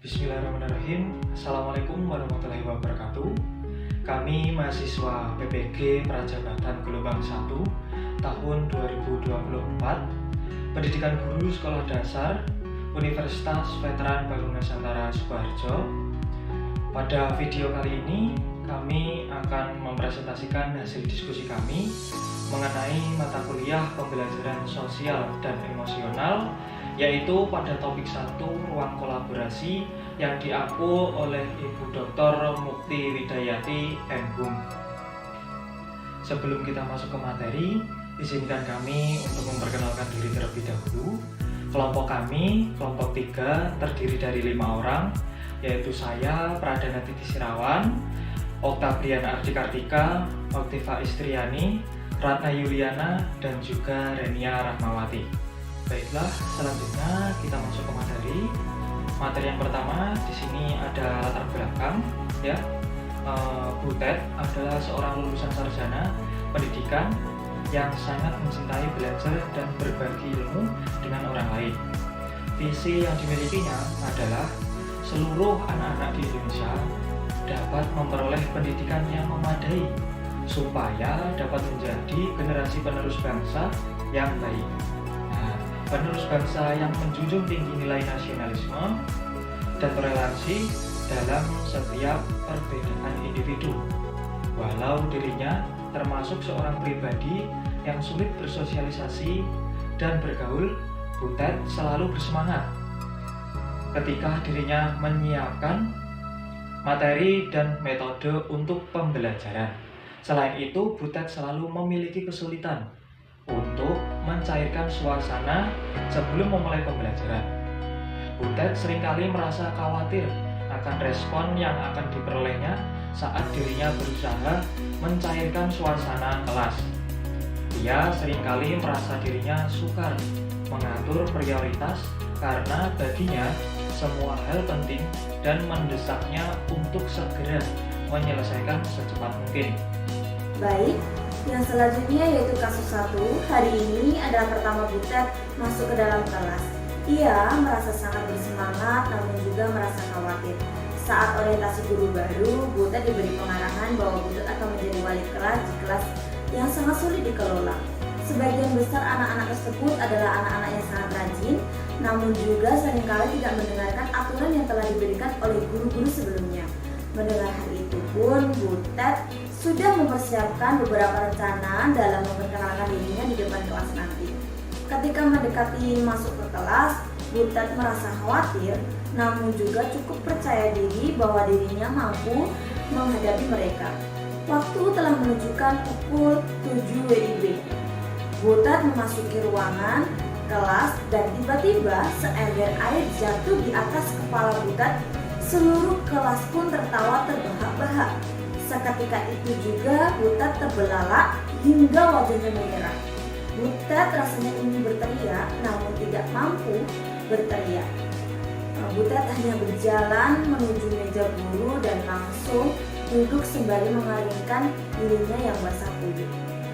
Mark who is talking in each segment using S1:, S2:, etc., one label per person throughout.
S1: Bismillahirrahmanirrahim. Assalamualaikum warahmatullahi wabarakatuh. Kami mahasiswa PPG Prajabatan Gelombang 1 tahun 2024, Pendidikan Guru Sekolah Dasar Universitas Veteran Bagong Nusantara Sukoharjo. Pada video kali ini kami akan mempresentasikan hasil diskusi kami mengenai mata kuliah pembelajaran sosial dan emosional, yaitu pada topik 1 ruang kolaborasi yang diaku oleh Ibu Dr. Mukti Widayati MHum. Sebelum kita masuk ke materi, izinkan kami untuk memperkenalkan diri terlebih dahulu. Kelompok kami, kelompok 3, terdiri dari 5 orang, yaitu saya, Pradana Titi Sirawan, Oktabrian Ardi Kartika, Oktiva Istriani, Ratna Yuliana, dan juga Renia Rahmawati. Baiklah, selanjutnya kita masuk ke materi. Materi yang pertama di sini ada latar belakang, ya. Butet adalah seorang lulusan sarjana pendidikan yang sangat mencintai belajar dan berbagi ilmu dengan orang lain. Visi yang dimilikinya adalah seluruh anak-anak di Indonesia dapat memperoleh pendidikan yang memadai supaya dapat menjadi generasi penerus bangsa yang baik. Penerus bangsa yang menjunjung tinggi nilai nasionalisme dan toleransi dalam setiap perbedaan individu. Walau dirinya termasuk seorang pribadi yang sulit bersosialisasi dan bergaul, Butet selalu bersemangat ketika dirinya menyiapkan materi dan metode untuk pembelajaran. Selain itu, Butet selalu memiliki kesulitan untuk mencairkan suasana sebelum memulai pembelajaran. Butet seringkali merasa khawatir akan respon yang akan diperolehnya saat dirinya berusaha mencairkan suasana kelas. Dia seringkali merasa dirinya sukar mengatur prioritas karena baginya semua hal penting dan mendesaknya untuk segera menyelesaikan secepat mungkin.
S2: Baik, yang selanjutnya yaitu kasus 1. Hari ini adalah pertama Butet masuk ke dalam kelas. Ia merasa sangat bersemangat namun juga merasa khawatir. Saat orientasi guru baru, Butet diberi pengarahan bahwa Butet akan menjadi wali kelas di kelas yang sangat sulit dikelola. Sebagian besar anak-anak tersebut adalah anak-anak yang sangat rajin, namun juga seringkali tidak mendengarkan aturan yang telah diberikan oleh guru-guru sebelumnya. Mendengar hal itu pun, Butet sudah mempersiapkan beberapa rencana dalam memperkenalkan dirinya di depan kelas nanti. Ketika mendekati masuk ke kelas, Butet merasa khawatir, namun juga cukup percaya diri bahwa dirinya mampu menghadapi mereka. Waktu telah menunjukkan pukul 7 WIB. Butet memasuki ruangan kelas dan tiba-tiba seember air jatuh di atas kepala Butet. Seluruh kelas pun tertawa terbahak-bahak. Seketika itu juga Butet terbelalak hingga wajahnya memerah. Butet rasanya ingin berteriak namun tidak mampu berteriak. Butet hanya berjalan menuju meja guru dan langsung duduk sembari mengeringkan dirinya yang basah kuyup.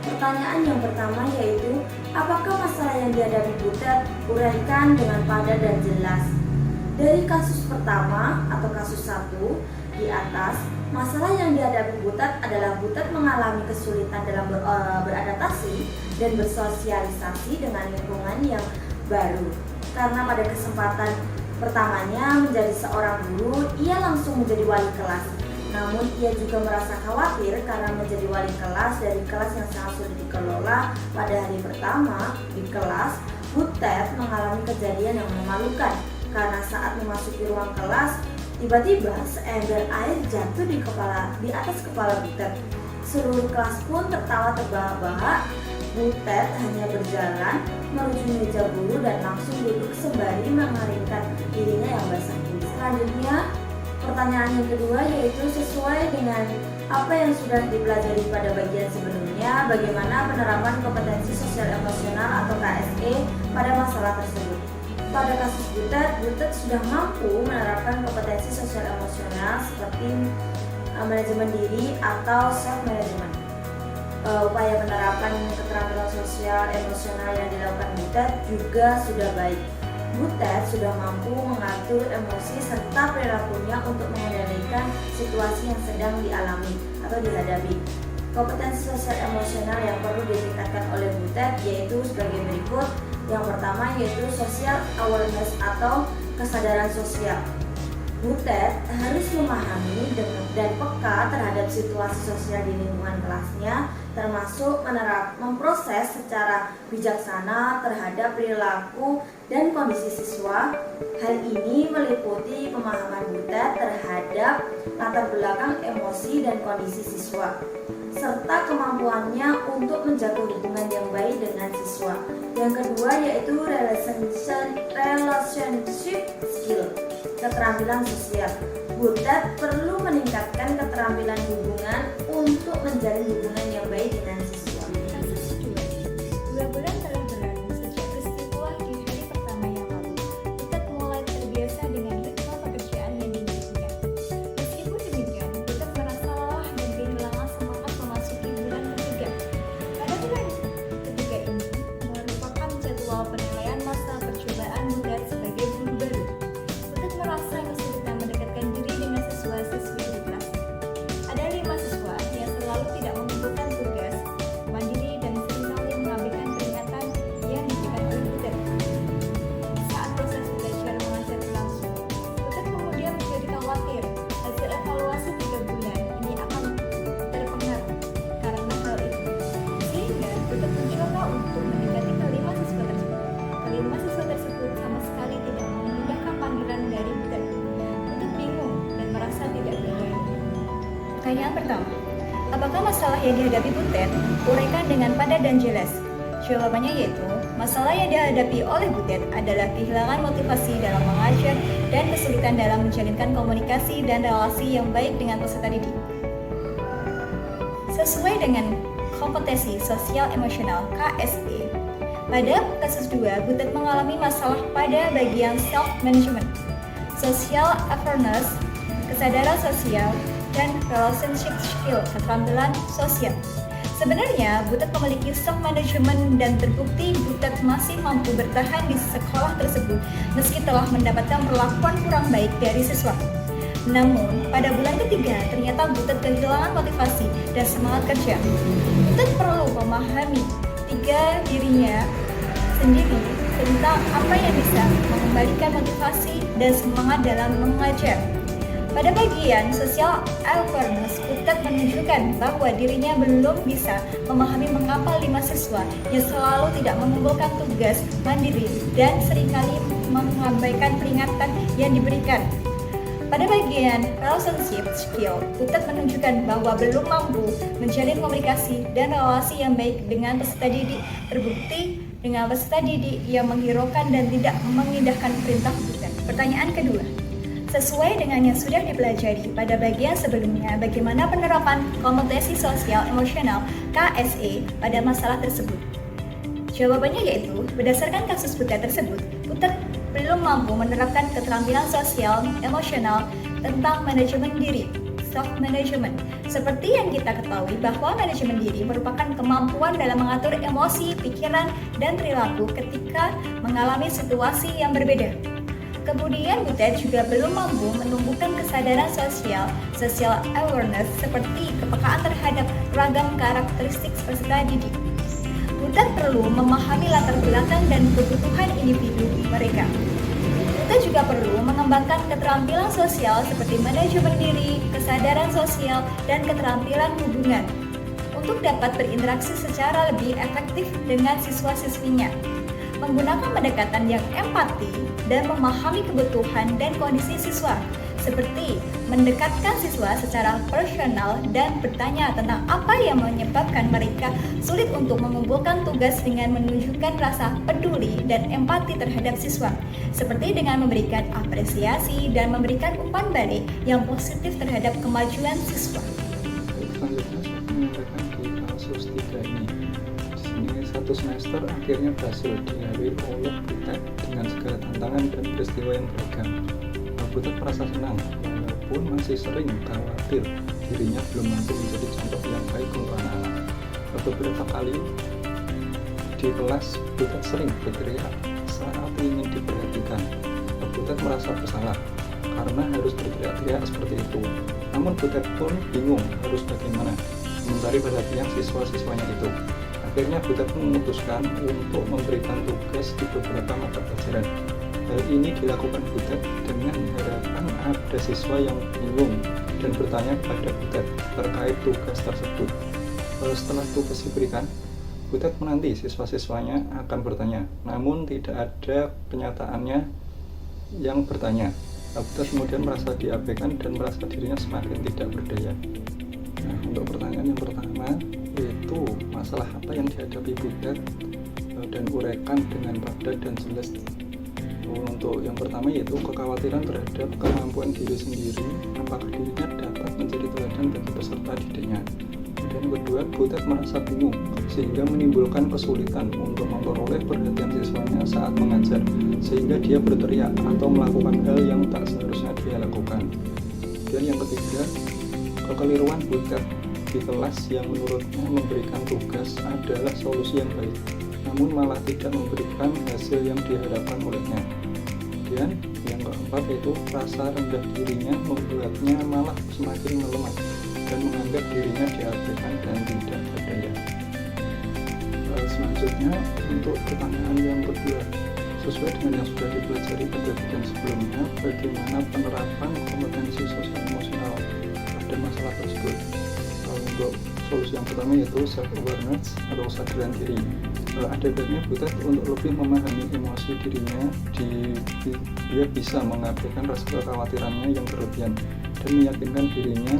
S2: Pertanyaan yang pertama yaitu, apakah masalah yang dihadapi Butet? Uraikan dengan padat dan jelas. Dari kasus pertama atau kasus 1 di atas, masalah yang dihadapi Butet adalah Butet mengalami kesulitan dalam beradaptasi dan bersosialisasi dengan lingkungan yang baru. Karena pada kesempatan pertamanya menjadi seorang guru, ia langsung menjadi wali kelas. Namun ia juga merasa khawatir karena menjadi wali kelas dari kelas yang sangat sulit dikelola. Pada hari pertama di kelas, Butet mengalami kejadian yang memalukan karena saat memasuki ruang kelas, tiba-tiba seember air jatuh di atas kepala Butet. Seluruh kelas pun tertawa terbahak-bahak. Butet hanya berjalan menuju meja guru dan langsung duduk sembari mengeringkan dirinya yang basah kuyup. Selanjutnya, pertanyaan yang kedua yaitu sesuai dengan apa yang sudah dipelajari pada bagian sebelumnya, bagaimana penerapan kompetensi sosial emosional atau KSE pada masalah tersebut. Pada kasus Butet sudah mampu menerapkan kompetensi sosial emosional seperti manajemen diri atau self management. Upaya penerapan keterampilan sosial emosional yang dilakukan Butet juga sudah baik. Butet sudah mampu mengatur emosi serta perilakunya untuk mengendalikan situasi yang sedang dialami atau dihadapi. Kompetensi sosial emosional yang perlu ditingkatkan oleh Butet yaitu sebagai berikut. Yang pertama yaitu social awareness atau kesadaran sosial. Butet harus memahami dan peka terhadap situasi sosial di lingkungan kelasnya, termasuk memproses secara bijaksana terhadap perilaku dan kondisi siswa. Hal ini meliputi pemahaman Butet terhadap latar belakang emosi dan kondisi siswa, serta kemampuannya untuk menjaga hubungan yang baik dengan siswa. Yang kedua yaitu relationship skill, keterampilan sosial. Butet perlu meningkatkan keterampilan hubungan untuk menjalin hubungan yang baik dengan siswa.
S3: Kasus 2 bulan telah berlalu sejak peristiwa di hari pertama yang lalu. Butet mulai terbiasa dengan ritme pekerjaan yang dimilikinya. Meskipun demikian, Butet merasa lelah dan kehilangan semangat memasuki bulan ketiga. Pada bulan ketiga ini merupakan jadwal penilaian masa percobaan Butet sebagai guru baru. Butet merasa kesulitan mendekatkan diri dengan siswa-siswi di kelas. Ada 5 siswa yang selalu tidak mengumpulkan tugas, mandiri dan seringkali mengabaikan peringatan yang diberikan oleh Butet. Saat proses belajar mengajar berlangsung, Butet kemudian menjadi khawatir hasil evaluasi 3 bulan ini akan terpengaruh karena hal itu. Sehingga Butet mencoba untuk mendekati kelima siswa tersebut. Kelima siswa tersebut sama sekali tidak memindahkan panggilan dari Butet. Butet bingung dan merasa tidak berdaya. Pertanyaan pertama, apakah masalah yang dihadapi Butet? Uraikan dengan padat dan jelas. Jawabannya yaitu, masalah yang dihadapi oleh Butet adalah kehilangan motivasi dalam mengajar dan kesulitan dalam menjalinkan komunikasi dan relasi yang baik dengan peserta didik. Sesuai dengan kompetensi sosial emosional KSE, pada kasus 2, Butet mengalami masalah pada bagian self-management, social awareness, kesadaran sosial, dan relationship skill, keterampilan sosial. Sebenarnya, Butet memiliki self-management dan terbukti Butet masih mampu bertahan di sekolah tersebut meski telah mendapatkan perlakuan kurang baik dari siswa. Namun, pada bulan ketiga, ternyata Butet kehilangan motivasi dan semangat kerja. Butet perlu memahami dirinya sendiri tentang apa yang bisa mengembalikan motivasi dan semangat dalam mengajar. Pada bagian social awareness, Butet menunjukkan bahwa dirinya belum bisa memahami mengapa 5 siswa yang selalu tidak mengumpulkan tugas mandiri dan seringkali mengabaikan peringatan yang diberikan. Pada bagian relationship skill, Butet menunjukkan bahwa belum mampu menjalin komunikasi dan relasi yang baik dengan peserta didik. Terbukti dengan peserta didik yang menghiraukan dan tidak mengindahkan perintah Butet. Pertanyaan kedua, sesuai dengan yang sudah dipelajari pada bagian sebelumnya, bagaimana penerapan kompetensi sosial emosional KSE pada masalah tersebut? Jawabannya yaitu, berdasarkan kasus Butet tersebut, Butet belum mampu menerapkan keterampilan sosial emosional tentang manajemen diri, self-management. Seperti yang kita ketahui bahwa manajemen diri merupakan kemampuan dalam mengatur emosi, pikiran, dan perilaku ketika mengalami situasi yang berbeda. Kemudian Butet juga belum mampu menumbuhkan kesadaran sosial, social awareness seperti kepekaan terhadap ragam karakteristik peserta didik. Butet perlu memahami latar belakang dan kebutuhan individu mereka. Butet juga perlu mengembangkan keterampilan sosial seperti manajemen diri, kesadaran sosial, dan keterampilan hubungan untuk dapat berinteraksi secara lebih efektif dengan siswa-siswinya. Menggunakan pendekatan yang empati dan memahami kebutuhan dan kondisi siswa, seperti mendekatkan siswa secara personal dan bertanya tentang apa yang menyebabkan mereka sulit untuk mengumpulkan tugas dengan menunjukkan rasa peduli dan empati terhadap siswa, seperti dengan memberikan apresiasi dan memberikan umpan balik yang positif terhadap kemajuan siswa.
S4: Selanjutnya saya menyampaikan di kasus 3 ini. Di sini 1 semester akhirnya berhasil dilalui oleh Butet dengan segala tantangan dan peristiwa yang beragam. Butet merasa senang, walaupun masih sering khawatir dirinya belum mampu menjadi contoh yang baik untuk anak-anak. Beberapa kali di kelas, Butet sering berteriak saat ingin diperhatikan merasa bersalah karena harus berteriak-teriak seperti itu. Namun Butet pun bingung harus bagaimana mencari perhatian siswa-siswanya itu. Akhirnya Butet memutuskan untuk memberikan tugas di beberapa mata pelajaran. Hal ini dilakukan Butet dengan harapan ada siswa yang bingung dan bertanya kepada Butet terkait tugas tersebut. Setelah tugas diberikan, Butet menanti siswa-siswanya akan bertanya, namun tidak ada kenyataannya yang bertanya. Butet kemudian merasa diabaikan dan merasa dirinya semakin tidak berdaya. Nah, untuk pertanyaan yang pertama yaitu masalah apa yang dihadapi Butet dan uraikan dengan padat dan jelas. Untuk yang pertama yaitu kekhawatiran terhadap kemampuan diri sendiri, apakah dirinya dapat menjadi teladan bagi peserta didiknya. Dan kedua, Butet merasa bingung sehingga menimbulkan kesulitan untuk memperoleh perhatian siswanya saat mengajar, sehingga dia berteriak atau melakukan hal yang tak seharusnya dia lakukan. Dan yang ketiga, kekeliruan Butet di kelas yang menurutnya memberikan tugas adalah solusi yang baik, namun malah tidak memberikan hasil yang diharapkan olehnya. Dan yang keempat yaitu rasa rendah dirinya membuatnya malah semakin melemah dan menganggap dirinya diabaikan dan tidak berdaya. Selanjutnya untuk pertanyaan yang kedua, sesuai dengan yang sudah dipelajari pada bagian sebelumnya, bagaimana penerapan kompetensi sosial emosional pada masalah tersebut. Untuk solusi yang pertama yaitu self-awareness atau kesadaran diri. Ada baiknya Butet untuk lebih memahami emosi dirinya, dia bisa mengabaikan rasa kekhawatirannya yang berlebihan dan meyakinkan dirinya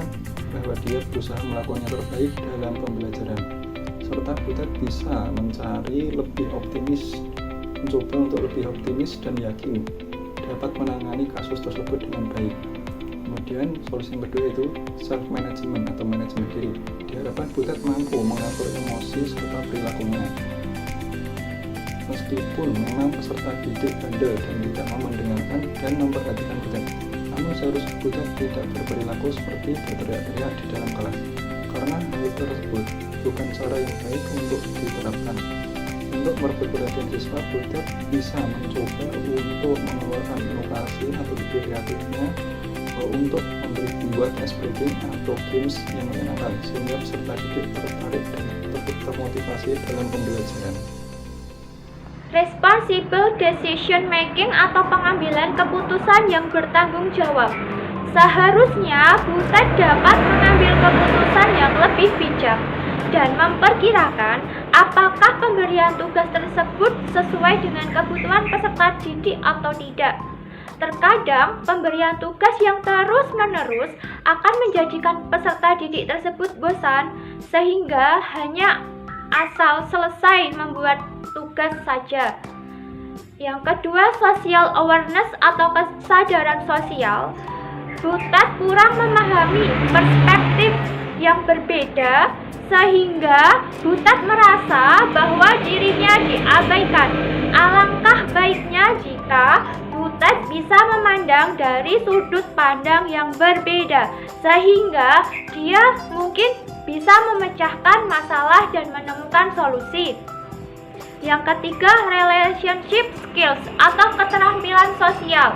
S4: bahwa dia berusaha melakukan yang terbaik dalam pembelajaran. Serta Butet bisa mencoba untuk lebih optimis dan yakin dapat menangani kasus tersebut dengan baik. Kemudian solusi yang kedua itu self-management atau manajemen diri. Diharapkan Butet mampu mengatur emosi serta perilakunya. Meskipun memang peserta didik bandel dan tidak mau mendengarkan dan memperhatikan Butet, namun seharusnya Butet tidak berperilaku seperti berteriak-teriak di dalam kelas, karena hal tersebut bukan cara yang baik untuk diterapkan. Untuk merebut perhatian siswa, Butet bisa mencoba untuk mengeluarkan inovasi atau ide kreatifnya untuk membuat ice breaking atau games yang menyenangkan, sehingga peserta didik tertarik dan termotivasi dalam pembelajaran.
S5: Responsible decision making atau pengambilan keputusan yang bertanggung jawab. Seharusnya Butet dapat mengambil keputusan yang lebih bijak dan memperkirakan apakah pemberian tugas tersebut sesuai dengan kebutuhan peserta didik atau tidak. Terkadang pemberian tugas yang terus-menerus akan menjadikan peserta didik tersebut bosan, sehingga hanya asal selesai membuat tugas saja. Yang kedua, social awareness atau kesadaran sosial. Butet kurang memahami perspektif yang berbeda sehingga Butet merasa bahwa dirinya diabaikan. Alangkah baiknya jika Butet bisa memandang dari sudut pandang yang berbeda sehingga dia mungkin bisa memecahkan masalah dan menemukan solusi. Yang ketiga, relationship skills atau keterampilan sosial.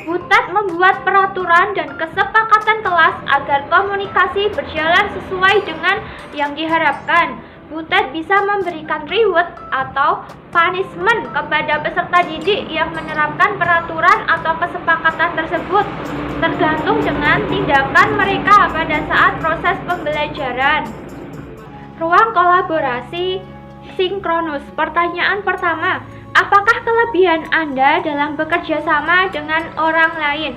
S5: Butet membuat peraturan dan kesepakatan kelas agar komunikasi berjalan sesuai dengan yang diharapkan. Butet bisa memberikan reward atau punishment kepada peserta didik yang menerapkan peraturan atau kesepakatan tersebut, tergantung dengan tindakan mereka pada saat proses pembelajaran. Ruang kolaborasi sinkronus. Pertanyaan pertama, apakah kelebihan Anda dalam bekerja sama dengan orang lain?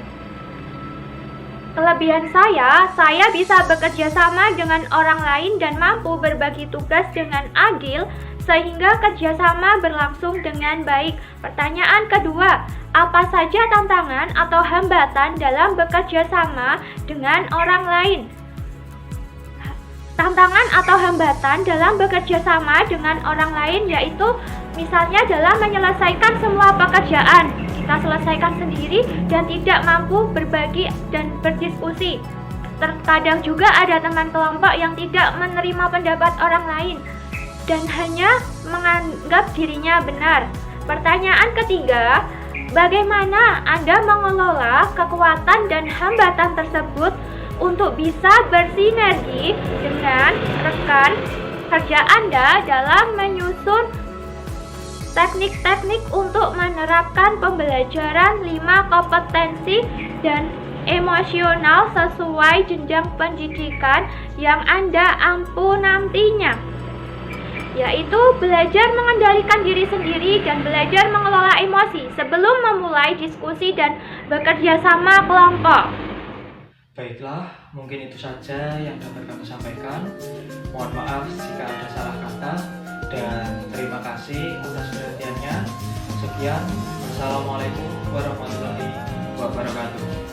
S5: Kelebihan saya bisa bekerja sama dengan orang lain dan mampu berbagi tugas dengan adil sehingga kerjasama berlangsung dengan baik. Pertanyaan kedua, apa saja tantangan atau hambatan dalam bekerja sama dengan orang lain? Tantangan atau hambatan dalam bekerja sama dengan orang lain yaitu misalnya dalam menyelesaikan semua pekerjaan kita selesaikan sendiri dan tidak mampu berbagi dan berdiskusi. Terkadang juga ada teman kelompok yang tidak menerima pendapat orang lain dan hanya menganggap dirinya benar. Pertanyaan ketiga, bagaimana Anda mengelola kekuatan dan hambatan tersebut untuk bisa bersinergi dengan rekan kerja Anda dalam menyusun teknik-teknik untuk menerapkan pembelajaran 5 kompetensi dan emosional sesuai jenjang pendidikan yang Anda ampu nantinya, yaitu belajar mengendalikan diri sendiri dan belajar mengelola emosi sebelum memulai diskusi dan bekerja sama kelompok.
S1: Baiklah, mungkin itu saja yang dapat kami sampaikan. Mohon maaf jika ada salah kata, dan terima kasih atas perhatiannya. Sekian, wassalamualaikum warahmatullahi wabarakatuh.